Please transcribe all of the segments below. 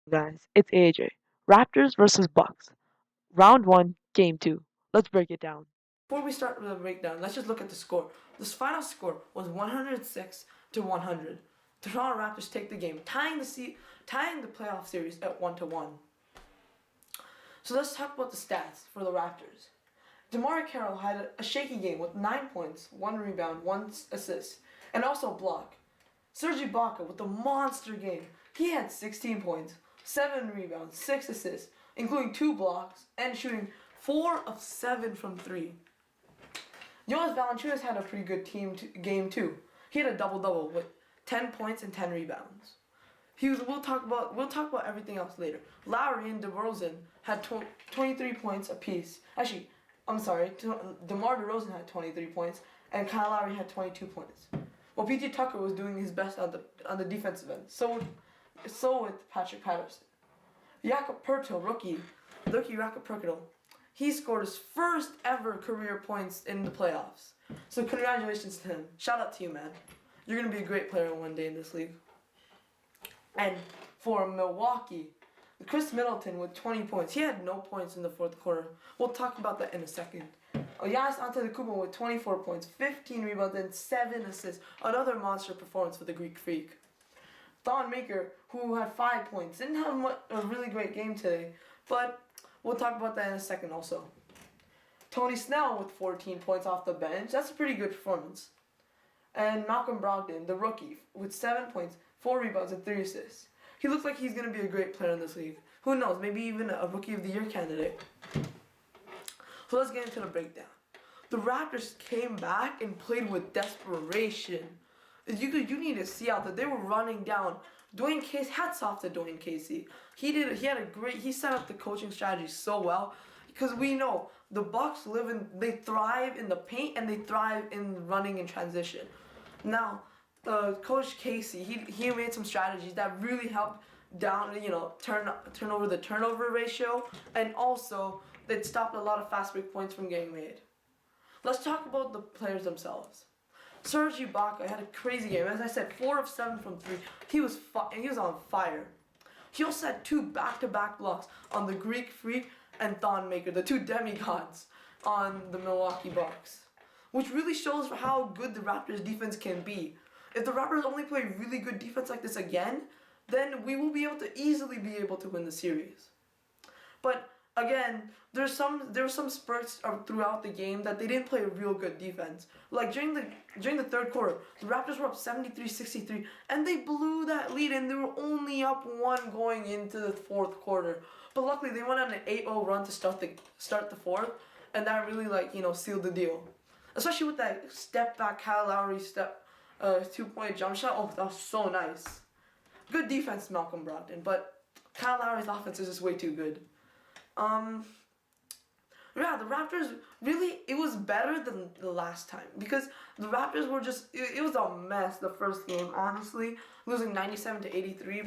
Guys, it's AJ. Raptors versus Bucks. Round 1, game 2. Let's break it down. Before we start with the breakdown, let's just look at the score. This final score was 106 to 100. The Toronto Raptors take the game, tying the playoff series at 1-1. So let's talk about the stats for the Raptors. DeMar Carroll had a shaky game with 9 points, 1 rebound, 1 assist, and also a block. Serge Ibaka with a monster game. He had 16 points, 7 rebounds, 6 assists, including 2 blocks, and shooting 4 of 7 from 3. Jonas Valanciunas had a pretty good game too. He had a double-double with 10 points and 10 rebounds. We'll talk about everything else later. Lowry and DeRozan had 23 points apiece. Actually, I'm sorry, DeMar DeRozan had 23 points and Kyle Lowry had 22 points. Well, PJ Tucker was doing his best on the defensive end. So with Patrick Patterson. Jakob Poeltl, rookie Jakob Poeltl, he scored his first ever career points in the playoffs. So congratulations to him. Shout out to you, man. You're gonna be a great player one day in this league. And for Milwaukee, Chris Middleton with 20 points. He had no points in the fourth quarter. We'll talk about that in a second. Giannis Antetokounmpo with 24 points, 15 rebounds, and 7 assists. Another monster performance for the Greek Freak. Thon Maker, who had 5 points, didn't have a really great game today, but we'll talk about that in a second also. Tony Snell with 14 points off the bench. That's a pretty good performance. And Malcolm Brogdon, the rookie, with 7 points, 4 rebounds, and 3 assists. He looks like he's going to be a great player in this league. Who knows, maybe even a Rookie of the Year candidate. So let's get into the breakdown. The Raptors came back and played with desperation. You need to see out that they were running down. Dwayne Casey, hats off to Dwayne Casey. He set up the coaching strategy so well because we know the Bucks they thrive in the paint and they thrive in running in transition. Now, Coach Casey, he made some strategies that really helped turn over the turnover ratio, and also it stopped a lot of fast break points from getting made. Let's talk about the players themselves. Serge Ibaka had a crazy game. As I said, 4 of 7 from 3. He was on fire. He also had 2 back-to-back blocks on the Greek Freak and Thon Maker, the 2 demigods on the Milwaukee Bucks, which really shows how good the Raptors defense can be. If the Raptors only play really good defense like this again, then we will be able to easily win the series. But again, there were some spurts throughout the game that they didn't play a real good defense. Like during the third quarter, the Raptors were up 73-63, and they blew that lead, and they were only up 1 going into the fourth quarter. But luckily, they went on an 8-0 run to start the fourth, and that really sealed the deal. Especially with that step back Kyle Lowry 2-point jump shot. Oh, that was so nice. Good defense, Malcolm Brogdon, but Kyle Lowry's offense is just way too good. Yeah, the Raptors it was better than the last time because the Raptors were it was a mess the first game, honestly. Losing 97-83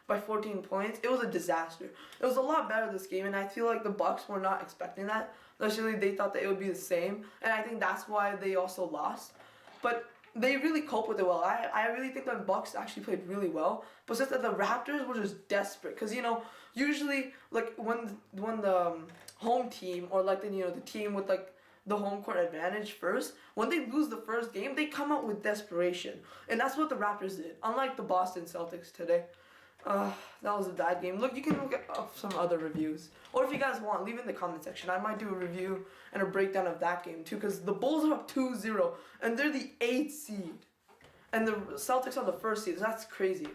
by 14 points. It was a disaster. It was a lot better this game, and I feel like the Bucks were not expecting that. Actually, they thought that it would be the same, and I think that's why they also lost. But they really coped with it well. I really think the Bucks actually played really well, but it's just that the Raptors were just desperate because usually like when the home team or like the team with like the home court advantage first, when they lose the first game, they come out with desperation, and that's what the Raptors did. Unlike the Boston Celtics today. That was a bad game. Look, you can look up some other reviews. Or if you guys want, leave it in the comment section. I might do a review and a breakdown of that game too, because the Bulls are up 2-0, and they're the 8th seed. And the Celtics are the 1st seed. So that's crazy.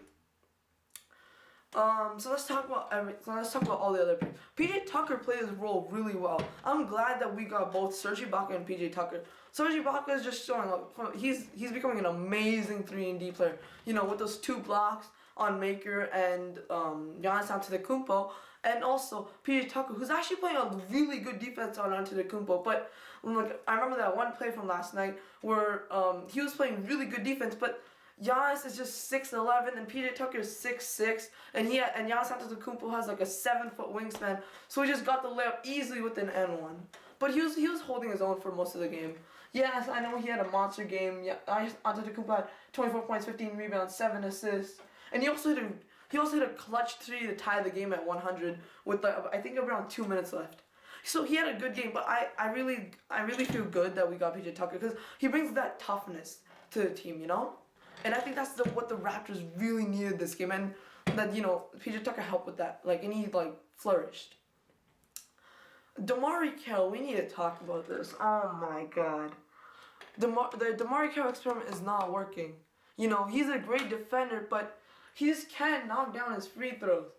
So let's talk about all the other players. PJ Tucker played his role really well. I'm glad that we got both Serge Ibaka and PJ Tucker. Serge Ibaka is just showing up. He's becoming an amazing 3-and-D player. With those 2 blocks on Maker and Giannis Antetokounmpo, and also PJ Tucker, who's actually playing a really good defense on Antetokounmpo. But I remember that one play from last night where he was playing really good defense, but Giannis is just 6'11", and PJ Tucker is 6'6", and Giannis Antetokounmpo has like a 7-foot wingspan, so he just got the layup easily with an N1. But he was holding his own for most of the game. Yes, I know he had a monster game. Yeah, Antetokounmpo had 24 points, 15 rebounds, 7 assists. And he also He also hit a clutch three to tie the game at 100 with I think around 2 minutes left. So he had a good game, but I really feel good that we got PJ Tucker because he brings that toughness to the team, you know? And I think that's what the Raptors really needed this game, and that, you know, PJ Tucker helped with that, like, and he, like, flourished. DeMarre Carroll, we need to talk about this. Oh my God. The DeMarre Carroll experiment is not working. You know, he's a great defender, but he just can't knock down his free throws.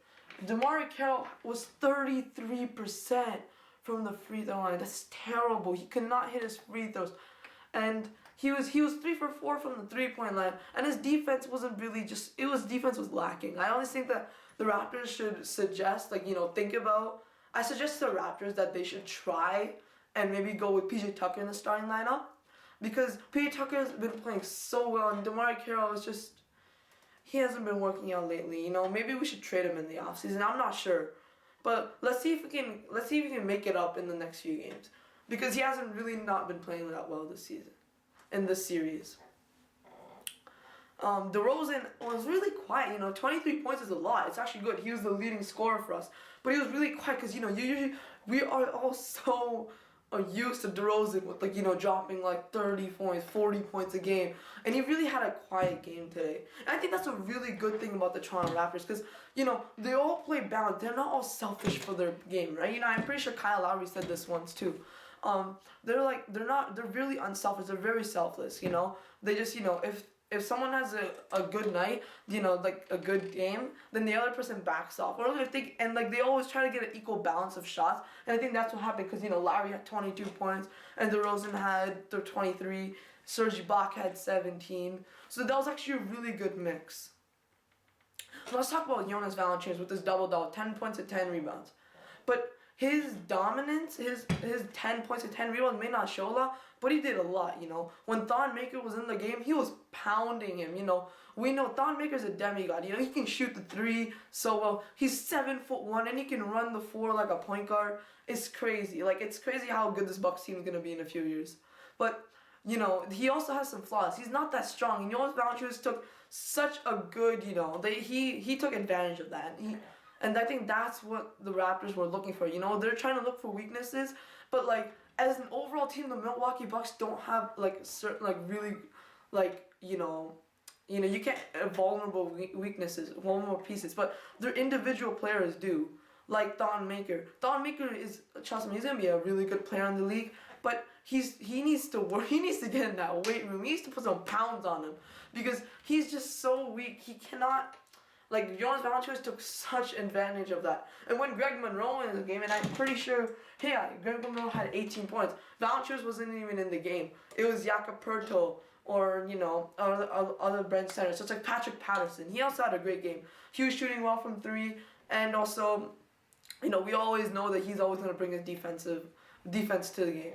DeMarre Carroll was 33% from the free throw line. That's terrible. He could not hit his free throws. And he was 3 for 4 from the 3-point line, and his defense wasn't really defense was lacking. I always think that the Raptors should suggest, like, you know, I suggest to the Raptors that they should try and maybe go with PJ Tucker in the starting lineup, because PJ Tucker has been playing so well, and DeMarre Carroll is just, he hasn't been working out lately. You know, maybe we should trade him in the offseason. I'm not sure, but let's see if we can make it up in the next few games, because he hasn't really not been playing that well this season, in this series. DeRozan was really quiet. You know, 23 points is a lot. It's actually good. He was the leading scorer for us, but he was really quiet because, you know, we are all so used to DeRozan with, like, you know, dropping like 30 points, 40 points a game, and he really had a quiet game today. And I think that's a really good thing about the Toronto Raptors, because, you know, they all play balanced. They're not all selfish for their game, right? You know, I'm pretty sure Kyle Lowry said this once too. They're really unselfish. They're very selfless, you know. They just, you know, if someone has a good night, you know, like a good game, then the other person backs off. Or if they always try to get an equal balance of shots. And I think that's what happened, because, you know, Lowry had 22 points and DeRozan had 23. Serge Ibaka had 17. So that was actually a really good mix. Let's talk about Jonas Valanciunas with his double-double, 10 points and 10 rebounds. But his dominance, his 10 points and 10 rebounds may not show a lot, but he did a lot, you know. When Thon Maker was in the game, he was pounding him, you know. We know Thon Maker's a demigod, you know. He can shoot the three so well. He's 7'1" and he can run the floor like a point guard. It's crazy. Like, it's crazy how good this Bucks team is going to be in a few years. But, you know, he also has some flaws. He's not that strong. And Jonas Valanciunas took such a good, you know, he took advantage of that. And I think that's what the Raptors were looking for. You know, they're trying to look for weaknesses, but, like, as an overall team, the Milwaukee Bucks don't have, like, certain, like, really, like, you know, you can't vulnerable weaknesses, vulnerable pieces, but their individual players do. Like Thon Maker. Thon Maker is, trust me, he's gonna be a really good player in the league, but he needs to work. He needs to get in that weight room. He needs to put some pounds on him, because he's just so weak. He cannot. Like, Jonas Valanciunas took such advantage of that. And when Greg Monroe in the game, and I'm pretty sure, Greg Monroe had 18 points. Valanciunas wasn't even in the game. It was Jakob Poeltl or, you know, other bench centers. So it's like Patrick Patterson. He also had a great game. He was shooting well from three, and also, you know, we always know that he's always going to bring his defense to the game.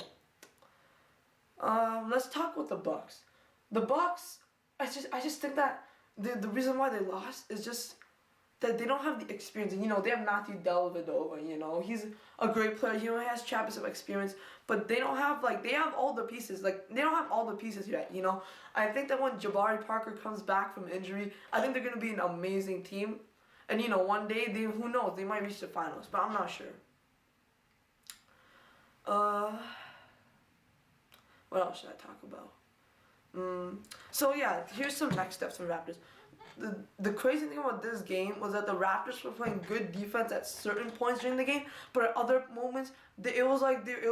Let's talk about the Bucks. The Bucks, I just think that the reason why they lost is just that they don't have the experience. And, you know, they have Matthew Dellavedova, you know. He's a great player. He has championship experience. But they don't have, like, they have all the pieces. Like, they don't have all the pieces yet, you know. I think that when Jabari Parker comes back from injury, I think they're going to be an amazing team. And, you know, one day, who knows, they might reach the finals. But I'm not sure. What else should I talk about? So yeah, here's some next steps for Raptors. The crazy thing about this game was that the Raptors were playing good defense at certain points during the game, but at other moments, it was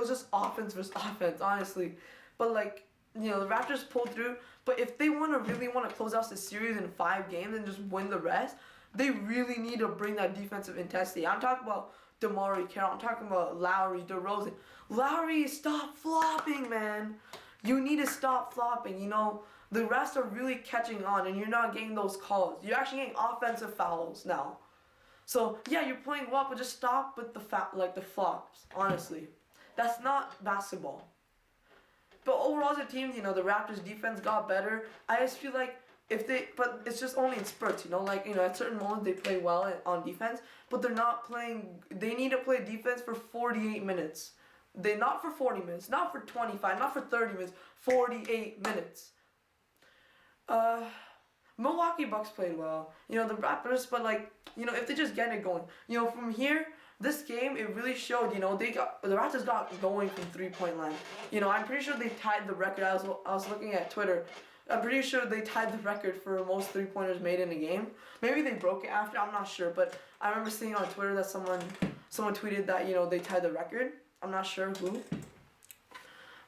just offense versus offense, honestly. But, like, you know, the Raptors pulled through. But if they really want to close out the series in 5 games and just win the rest, they really need to bring that defensive intensity. I'm talking about DeMarre Carroll. I'm talking about Lowry, DeRozan. Lowry, stop flopping, man. You need to stop flopping. You know, the refs are really catching on, and you're not getting those calls. You're actually getting offensive fouls now. So yeah, you're playing well, but just stop with the flops. Honestly, that's not basketball. But overall, as a team, you know, the Raptors' defense got better. I just feel like but it's just only in spurts, you know, like, you know, at certain moments they play well on defense, but they're not playing. They need to play defense for 48 minutes. Not for 40 minutes, not for 25, not for 30 minutes, 48 minutes. Milwaukee Bucks played well. You know, the Raptors, but like, you know, if they just get it going, you know, from here, this game it really showed. You know, the Raptors got going from 3-point line. You know, I'm pretty sure they tied the record. I was looking at Twitter. I'm pretty sure they tied the record for most 3-pointers made in a game. Maybe they broke it after. I'm not sure, but I remember seeing on Twitter that someone tweeted that, you know, they tied the record. I'm not sure who.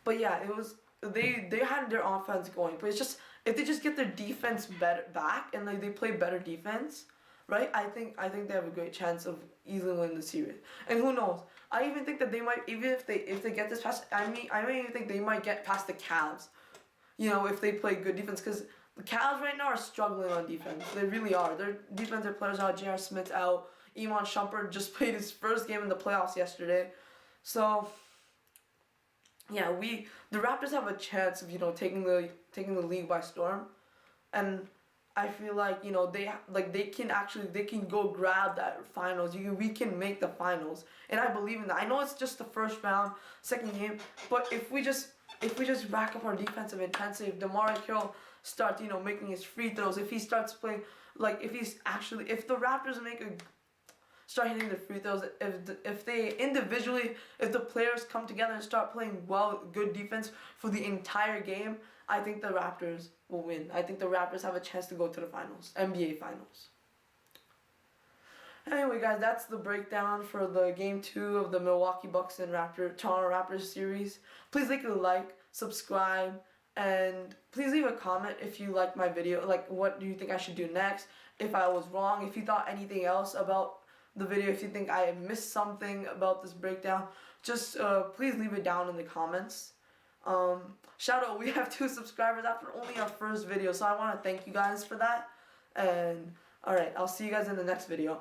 But yeah, it was they had their offense going, but it's just if they just get their defense better back and like they play better defense, right? I think they have a great chance of easily winning the series. And who knows? I even think that they might, even if they get this past. I may even think they might get past the Cavs. You know, if they play good defense, because the Cavs right now are struggling on defense. They really are. Their defensive players out. J.R. Smith's out. Iman Shumpert just played his first game in the playoffs yesterday. So yeah, the Raptors have a chance of, you know, taking the league by storm, and I feel like, you know, they can go grab that finals. We can make the finals, and I believe in that. I know it's just the first round, second game, but if we just rack up our defensive intensity, if DeMar Carroll starts, you know, making his free throws, if he starts playing like if the Raptors start hitting the free throws, if they individually, if the players come together and start playing good defense for the entire game, I think the Raptors will win. I think the Raptors have a chance to go to the finals, NBA finals. Anyway, guys, that's the breakdown for the game 2 of the Milwaukee Bucks and Toronto Raptors series. Please like, subscribe, and please leave a comment if you liked my video. Like, what do you think I should do next? If I was wrong, if you thought anything else about the video, if you think I missed something about this breakdown, just please leave it down in the comments. Shout out, we have 2 subscribers after only our first video, so I want to thank you guys for that. And alright, I'll see you guys in the next video.